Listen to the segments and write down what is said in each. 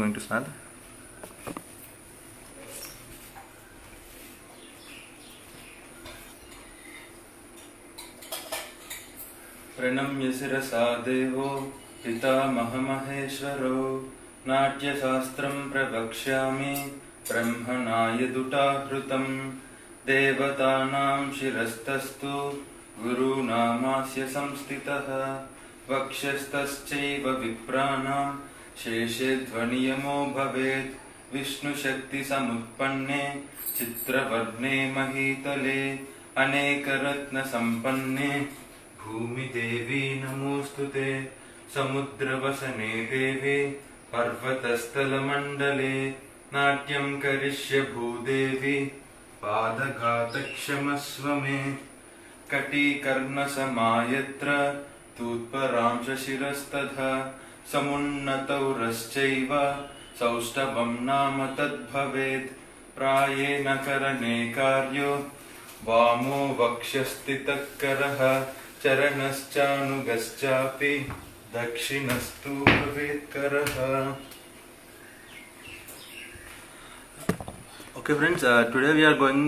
Going to start. प्रणम्य शिरसा देवो पितामहमहेश्वरो नाट्यशास्त्रं प्रवक्ष्यामि ब्रह्मणाय दुटाहृतं देवतानां शिरस्तस्तु गुरूणामास्य संस्थितः वक्षस्तश्चैव विप्राणां शेषे ध्वनियमो भवेत् विष्णुशक्तिसमुत्पन्ने चित्रवर्णे महीतले अनेकरत्नसम्पन्ने भूमिदेवी नमोस्तुते समुद्रवसने देवी पर्वतस्थलमण्डले नाट्यं करिष्य भूदेवी पादघातक्षमस्व मे कटीकर्णसमायत्र तूत्परांशशिरस्तथा समुन्नतौरश्चैव सौष्ठवं नाम तद्भवेत् प्रायेण करणे कार्यो वामो वक्षस्थितः करः चरणश्चानुगश्चापि दक्षिणस्तु भवेत् करः. Okay friends, today we are going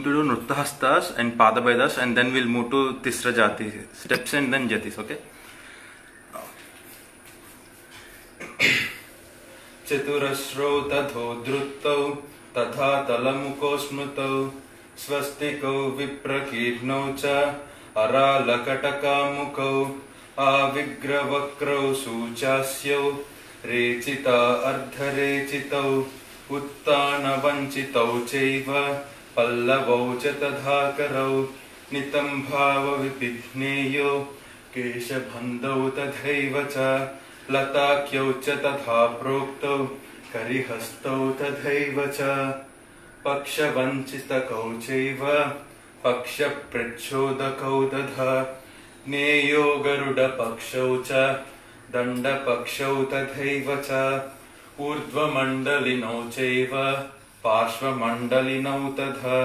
to do Nruttahastas and Padabedas, and then we'll move to Tisra Jati steps and then Jatis. Okay. चतुरश्रो तथो धृतौ तथा तलमुखो स्मृतौ स्वस्तिकौ विप्रकीर्णौ च अरालकटकामुखौ आविग्रवक्रौ सूचास्यौ रेचिता अर्धरेचितौ उत्तानवञ्चितौ चैव पल्लवौ च तथाकरौ नितम्भावविपिघ्नेयो केशबन्धौ तथैव च लताख्यौ च तथा प्रोक्तौ करिहस्तौ तथैव च पक्षवञ्चितकौ चैव पक्षप्रच्छोदकौ तथा ज्ञेयो गरुडपक्षौ च दण्डपक्षौ तथैव च ऊर्ध्वमण्डलिनौ चैव पार्श्वमण्डलिनौ तथा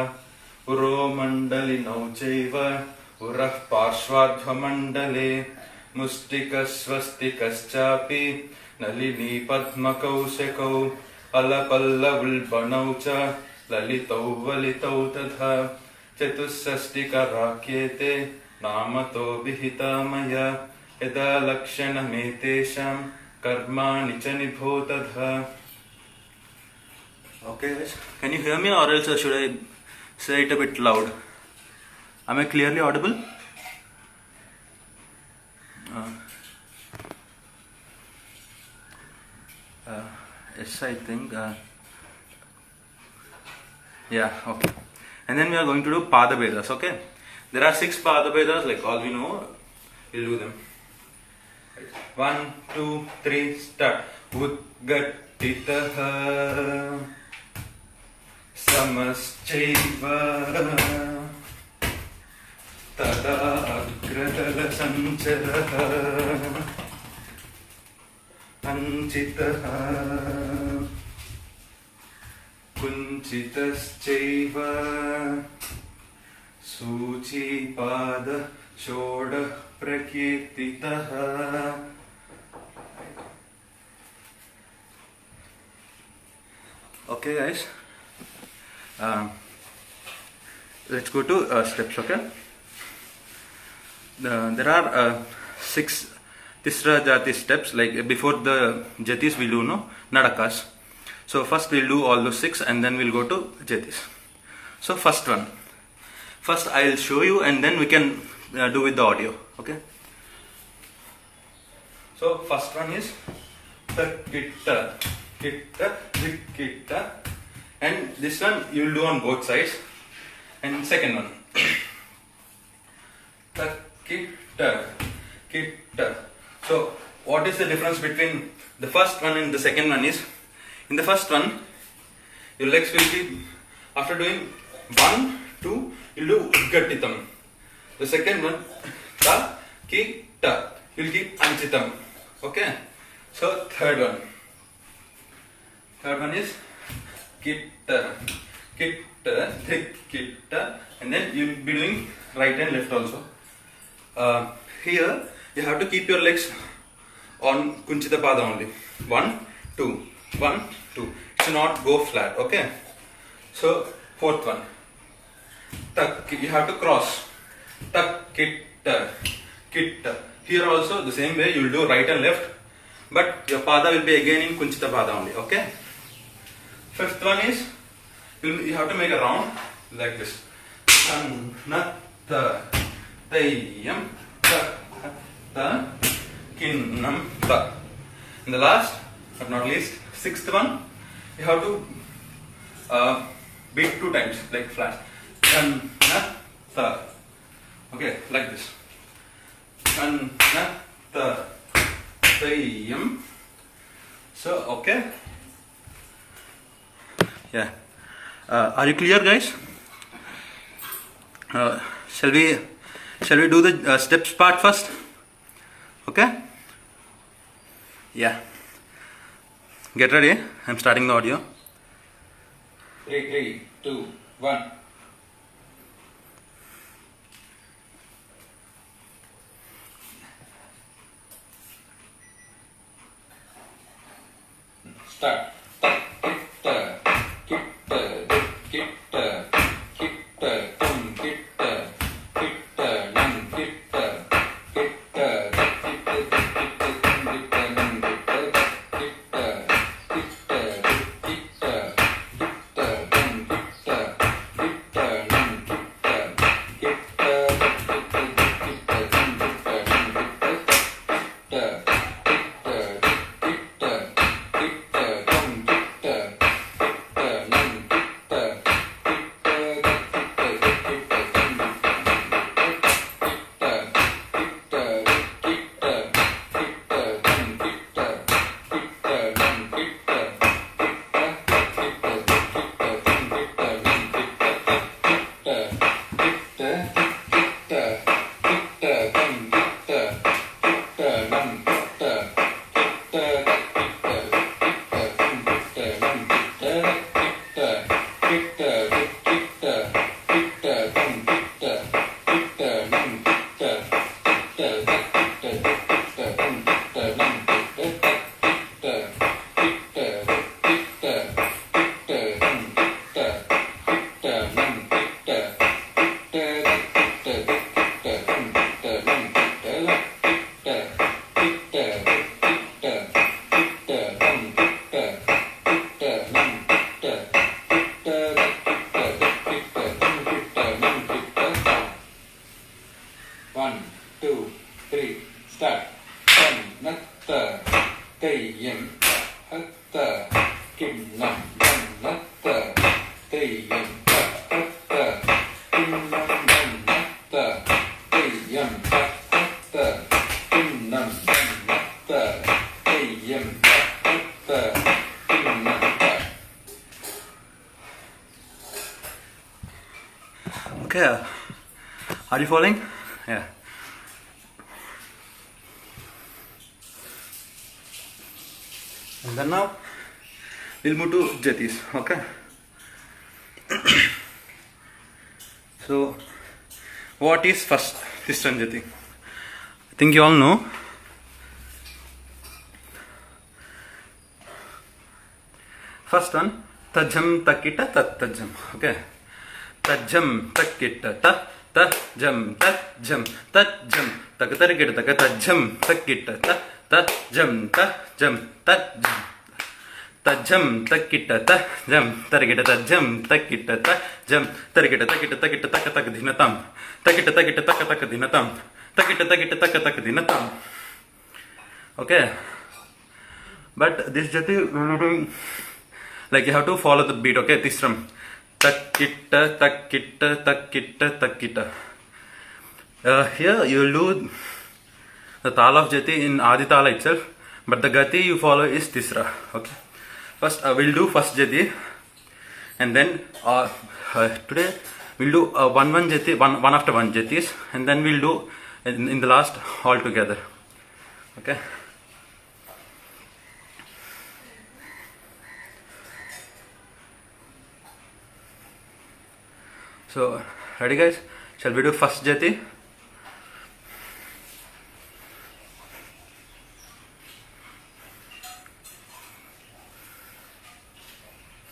उरोमण्डलिनौ चैव उरः पार्श्वाध्वमण्डले मुष्टिकस्वस्तिकश्चापि नलिनी पद्मकौशकौ अलपल्लवुल्बणौ च ललितौ वलितौ तथा चतुष्षष्टिकराख्येते नामतो विहिता मया यदा लक्षणमेतेषां कर्माणि च निबोधः. Okay, can you hear me, or else should I say it a bit loud? Am I clearly audible? Yes, I think. Yeah, okay. And then we are going to do Padabedas, okay? There are 6 Padabedas, like all we know. We'll do them. 1, 2, 3, start. Udgattitaha Samaschaiva Tada Agradala Sancharaha Anchitaha Kunchitaschaiva Suchipada Shoda Prakirtitaha. Okay guys, let's go to steps. Okay, there are 6 Tisra Jati steps. Like before the Jatis we'll do Nadakas. So first we'll do all those 6 and then we'll go to Jatis. So first I'll show you and then we can do with the audio. Okay. So first one is Takitta, Kitta, Kitta, and this one you will do on both sides. And second one Takitta, Kitta. So what is the difference between the first one and the second one is, in the first one your legs will be, after doing 1, 2, you will do Udgattitam. The second one Ta, Ki, Ta, you will keep Anchitam. Okay. So third one is Kitta, Kitta, Kitta, and then you will be doing right and left also. Here you have to keep your legs on Kunchita Pada only. 1, 2. 1, 2. It should not go flat. Okay. So fourth one. Tak. You have to cross. Tak, kitta, kitta. Here also the same way you will do right and left, but your pada will be again in kunchita pada only. Okay. Fifth one is you have to make a round like this. Natta, tayyam, ta, kinnam, ta. And the last but not least, sixth one, you have to beat 2 times like flat. Natta. Okay, like this. Natta, tayyam. So, okay. Yeah. Are you clear, guys? Shall we do the steps part first? Okay. Yeah. Get ready. I'm starting the audio. 3, 2, 1. Start. Okay, are you following? Yeah. And then now we'll move to jatis. Okay. So, what is first Tisran jati? I think you all know. First one, tajam takita tat tajam. Okay. Tajam takita ta tajam tajam tajam takatarikita takatajam takita ta tajam tajam tajam tajam takita tajam tarikita tajam takita tajam tarikita takita takita takatakadhinatam takita takita takatakadhinatam takita takita takatakadhinatam. Okay, but this jati we are doing like you have to follow the beat. Okay, Tisram. Takita, takita, takita, takita. Here you will do the tala of jati in Adi tala itself, but the gati you follow is Tisra. Okay. First we'll do first jati, and then today we'll do one jati, one after one jatis, and then we'll do in the last all together. Okay. So, ready guys? Shall we do first jati?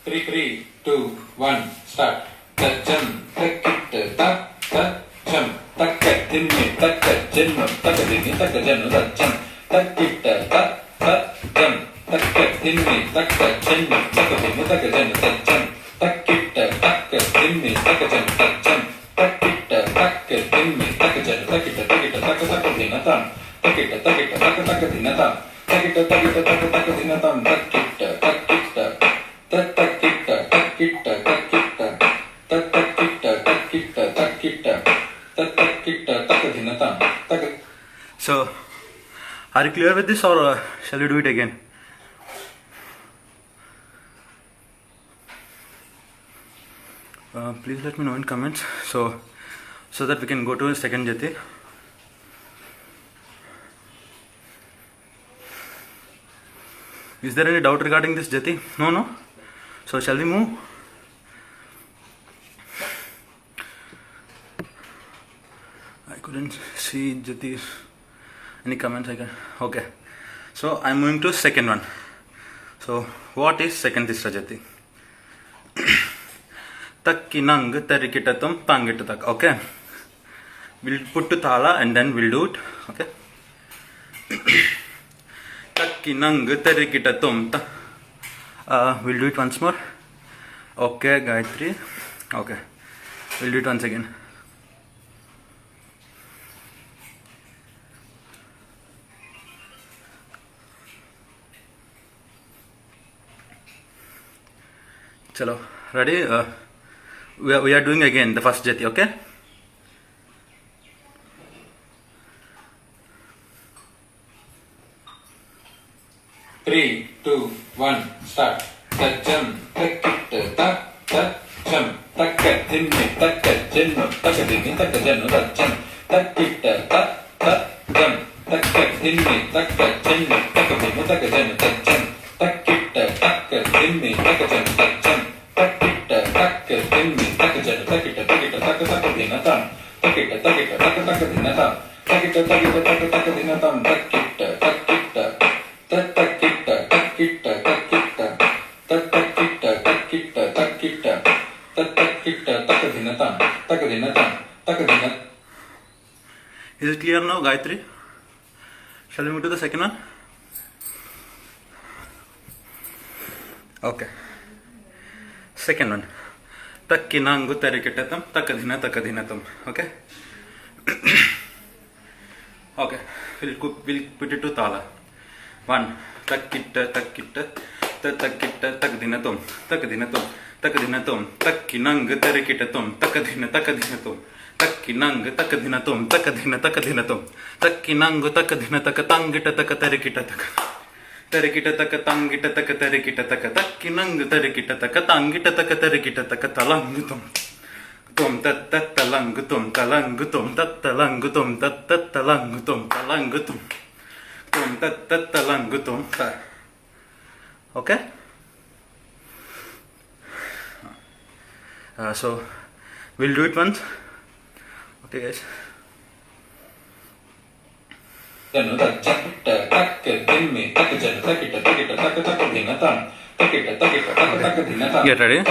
3, 2, 1, start. Tajam, takit, tak, tajam, takat, dinni, takat, jinnu, takadini, takajanu, tajam, takit, tak, tajam, takat, dinni, takat, jinnu, takadini, takajanu, tajam, takit, takat, dinni, takajanu, tajam, takit, takat, dinni, takajanu, takit, takadinatam, takit, takadinatam, takit, takadinatam, takit, So, are you clear with this, or shall we do it again? Please let me know in comments so that we can go to the second jati. Is there any doubt regarding this jati? No? So shall we move? I couldn't see jati. Any comments I can? Okay. So I'm moving to second one. So what is second tisra jati? Takkinang tarikitatum tangitatak. Okay. We'll put to thala and then we'll do it. Okay. Takkinang tarikitatum. We'll do it once more. Okay, Gayatri. Okay. We'll do it once again. Chalo. Ready? We are doing again the first jati, okay? Three, two, one, start. Tajam, takit, tak, tajam, takat, dinni, takat, jinnu, takadini, takajanu, tajam, takit, tak, tajam, takat, dinni, takat, jinnu, takadini, takajanu, tajam, takit, takat, dinni, takajanu, tajam, takit, takat, dinni, takajanu, takit, takadinatam, takit, takadinatam, takit, takadinatam, takit, Is it clear now, Gayatri? Shall we move to the second one? Okay. Second one. Takkinangu tarikitatam takadinatam. Okay? Okay. We'll put it to thala. 1. Takkita takdinatum takkinang tarikitatum takadinatum takkinang takadinatum takkinang takadinataka tarikita tarikita takkinang tarikita talangutum talangutum talangutum. Okay? So we'll do it once. Okay, guys. Get ready.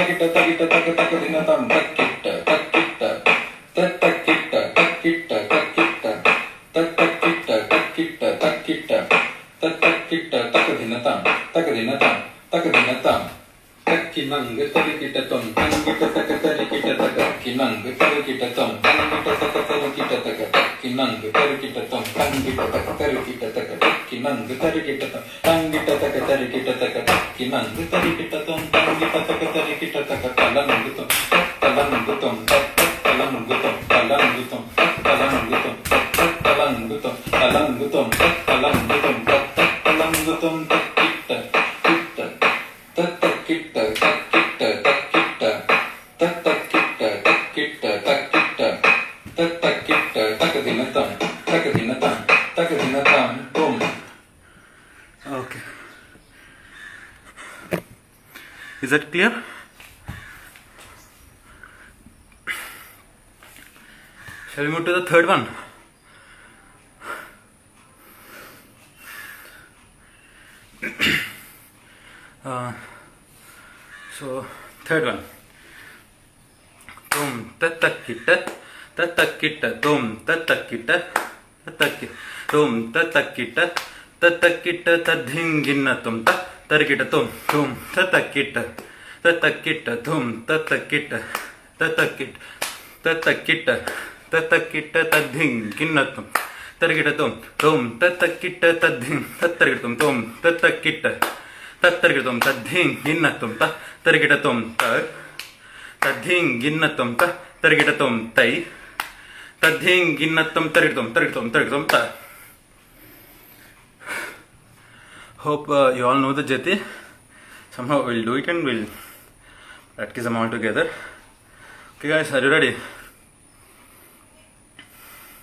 Takkinang tarikitatum takkinang tarikitatum takkinang tarikitatum takkinang tarikitatum Okay. Is that clear? Shall we move to the third one? So third one. Tom tatakita tatakita tom tatakita tataki tom tatakita tatakita tadhingina tom tatakita tom tom tatakita tatakita tom tatakita tatakita tatakita tatakita tadhingina tom tatakita tom tom tatakita tadhing tatakita tom tom tatakita tatakita tom tadhingina tom tatakita tom tadhing ginnatum ta targidatum tai tadhing ginnatum targidatum ta. Hope you all know the jati. Somehow we'll do it and we'll practice them all together. Okay guys, are you ready?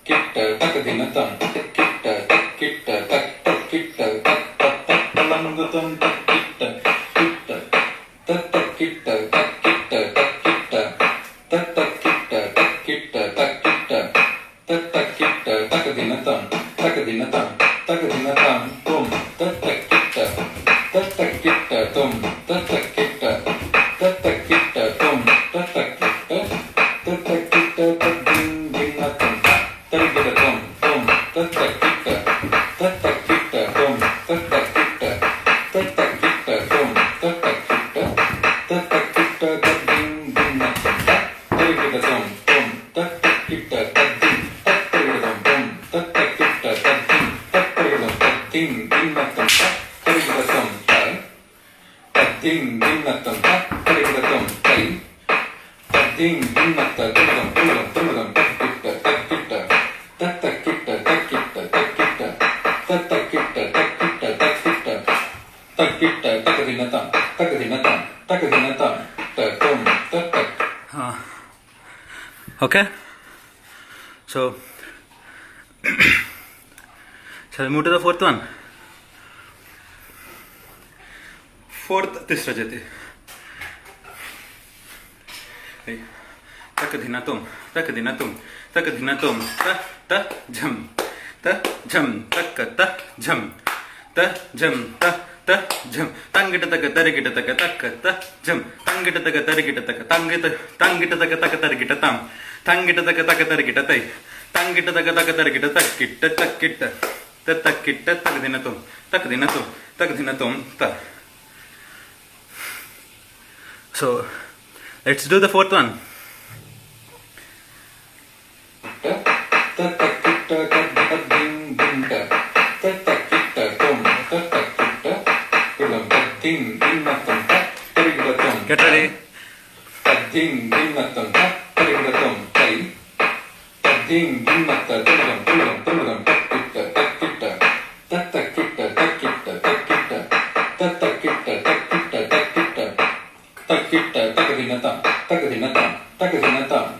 Kitta takadinatam kitta kitta tak kitta tak tak talangutum kitta kitta tak kitta tak kitta tak kitta takadinatam tum tatakita tum tatakita tum tatakita tadinginatum targidatum tum tatakita tum tatakita tum tatakita tadinginatum targidatum tum tatakita tadinginatum targidatum tai tadinginatum tulum takita takadinatam tum tatak. Okay, so shall we move to the fourth one? Fourth tisra jati. Takadinatum ta jam takata jam ta jam tangita taka tarigita taka takata jam tangita taka tarigita taka tangita taka tarigita tam tangita taka tarigita tai tangita taka tarigita takita takadinatum ta. So let's do the fourth one. Get ready. Tadinginatum targidatum tai tadinginatum tulum takita takadinatam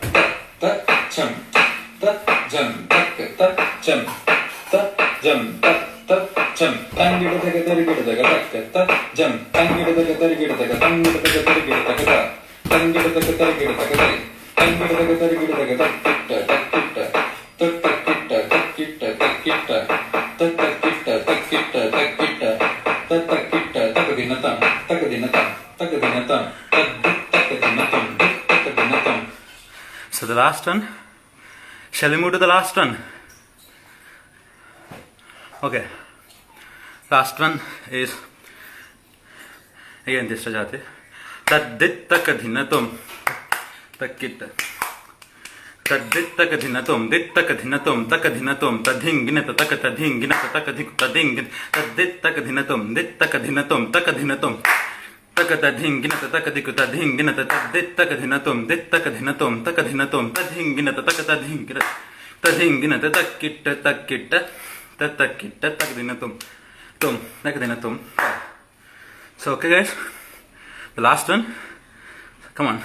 jam tangita taka tarigita taka takata jam tangita taka tarigita taka tangita taka tarigita taka tangita taka tarigita taka tangita taka tarigita taka takita takadinatam. So the last one. Shall we move to the last one? Okay. Last one is again this rajate. Tadittakadhinatum takita. Tadittakadhinatum dittakadhinatum takadhinatum tadhinginata takatadhinginata takadhikutadhingin tadittakadhinatum dittakadhinatum takadhinatum takatadhinginata takadikutadhinginata tadittakadhinatum dittakadhinatum takadhinatum tadhinginata takatadhinginata tadhinginata takita takadhinatum tum takadhinatum. So okay guys, the last one, come on.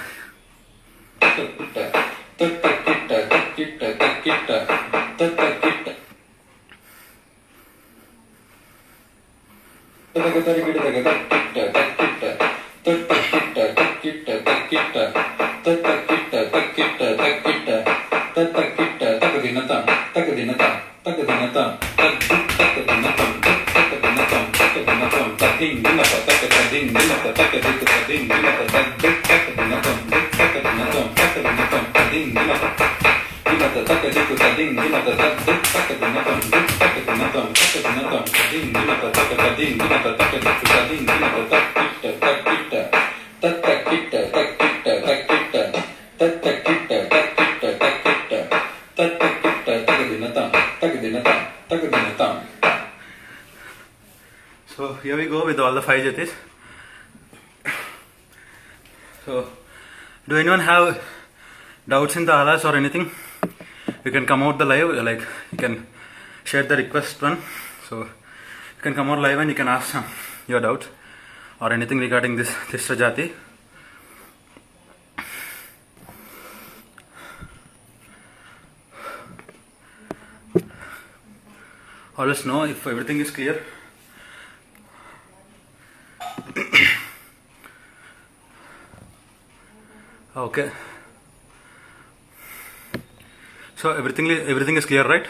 ding dina ta tak dik tak dina tom dik tak dina tom tak dina tom ding dina ta tak dik ta ding dina ta tak dik tak dina tom dik tak dina tom tak dina tom ding dina ta tak ding dina ta tak dik ta ding dina ta tak kitta tak kitta tak tak kitta tak kitta tak kitta tak tak kitta tak kitta tak kitta tak tak kitta tak dina tam tak dina tam tak dina tam. So here we go with all the 5 jatis. So, do anyone have doubts in the alas or anything? You can come out the live, like you can share the request one. So you can come out live and you can ask your doubts or anything regarding this jati. Always know if everything is clear. Okay. So everything is clear, right?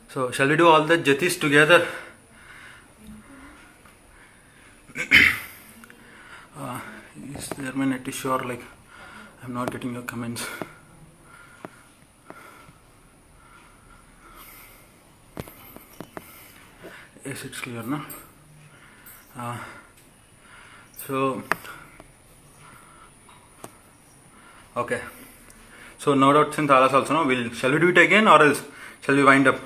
So shall we do all the jatis together? Is there my net issue or like I'm not getting your comments? Yes, it's clear, no? So okay. So no doubts in thalas also, no? Shall we do it again or else shall we wind up?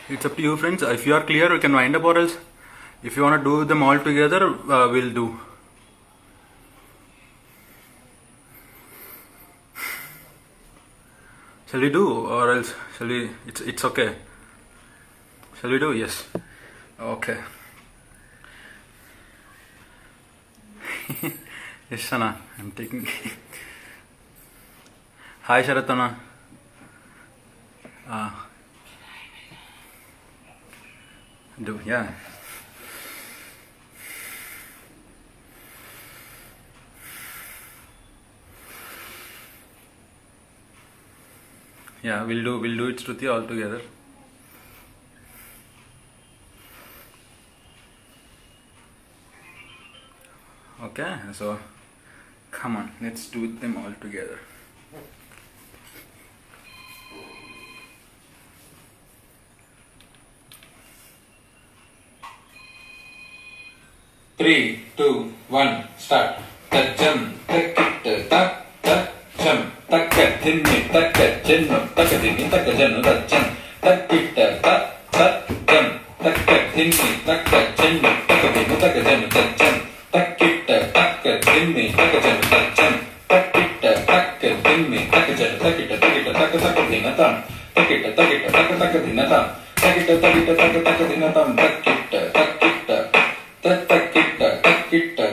It's up to you, friends. If you are clear, we can wind up, or else if you want to do them all together, we'll do. Shall we do, or else shall we? It's okay. Shall we do? Yes. Okay. Yes, Sana. I'm taking. Hi, Sharatana. Do, yeah. Yeah, we'll do it, Shruti, all together. Okay, so come on, let's do them all together. Three, two, one, start. Tajam, takit, tak, jam, takat, dinni, takat, jenno, takadini, takajano, tajam, takit, tak, jam, takat, dinni, takat, jenno, takadini, takajano, tajam, takit, takat, dinni, takajano, tajam, takit, takat, dinni, takajano, takita, takita, takadinatam, takita, takita, takadinatam, takita, takita, takadinatam, takita, takita, takita, takita, takita,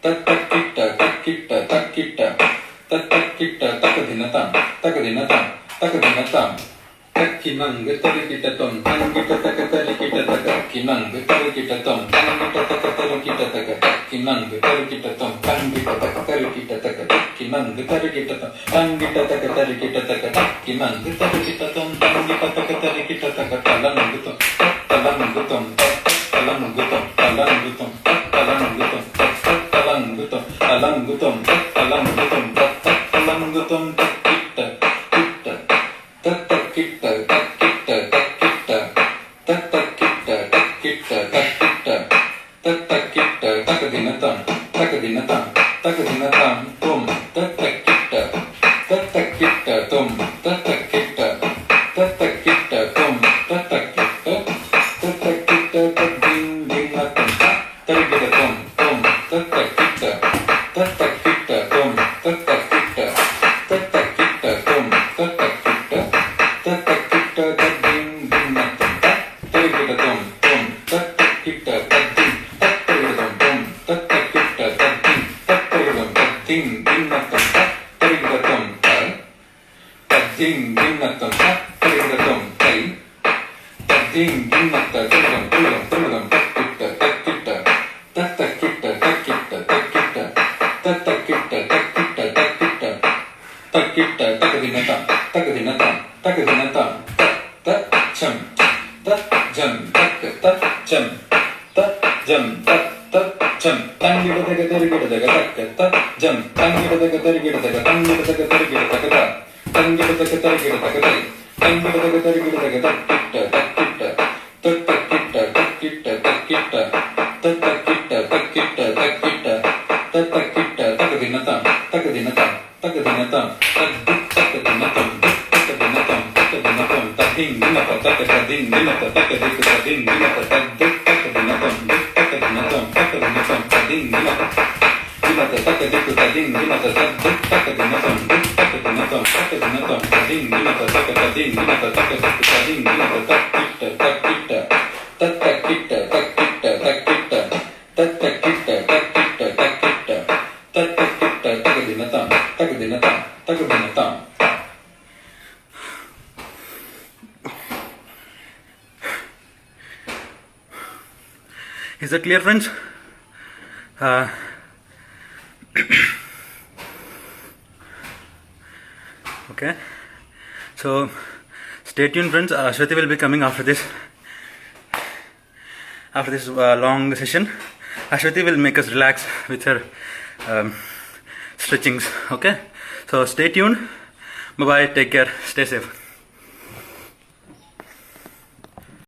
takita, takita, takita, takita, takadinatam, takadinatam, takadinatam, takinang, tarikitatom, tangita, takatarikita, takakinang, tarikitatom, tangita, takatarikita, takakinang, tarikitatom, tangita, takatarikita, takakinang, tarikitatom, tangita, takatarikita, takakinang, tarikitatom, tangita, takatarikita, takatalangutom, talangutom, talangutom, talangutom, talangutom, talangutom, talangutom, talangutom, talangutom, takita, kita, takita, takita, takita, takita, takita, takita, takita, takadinatam, takadinatam, takadinatam, tom, takita, takita, tom, takita, takita, tom, takita, takita, ding, ding, natam, takita, tom, tom, takita, takita, tom, takita, takita, tom, takita, takita, ding, ding, natam, takita, tom, tom, takita, ding, takita, tom, takita, ding, takita, ding, ding, natam, takita, tom, ding, ding, natam, takita, tom, ding, ding, natam, tulum, takita, takita, takita, takita, takita, takita, takita, takita, takita, takadinatam, takadinatam, takadinatam, tak, jam, jam tak tak jam tak jam tak tak jam tangida daga tarigida daga tak tak jam tangida daga tarigida daga tangida daga tarigida daga tak tangida daga tarigida daga tak tangida daga tarigida daga tak kitta tak kitta tak tak kitta tak kitta tak kitta tak tak kitta tak kitta tak kitta tak tak kitta tak dinatam tak dinatam tak dinatam tak tak dinatam ding dinata tak ding dinata tak dik ding dinata tak dik tak dinatam tak dinatam tak dinatam ding dinata dinata tak dik ding dinata tak dik tak dinatam tak dinatam tak dinatam ding dinata tak ding dinata tak dik ding dinata tak kitta tak kitta tak tak kitta tak kitta tak kitta tak tak kitta tak kitta tak kitta tak tak kitta tak dinatam tak dinatam tak dinatam. Is that clear, friends? Okay, so stay tuned, friends. Ashwati will be coming after this long session. Ashwati will make us relax with her stretchings. Okay, so stay tuned. Bye bye, take care, stay safe.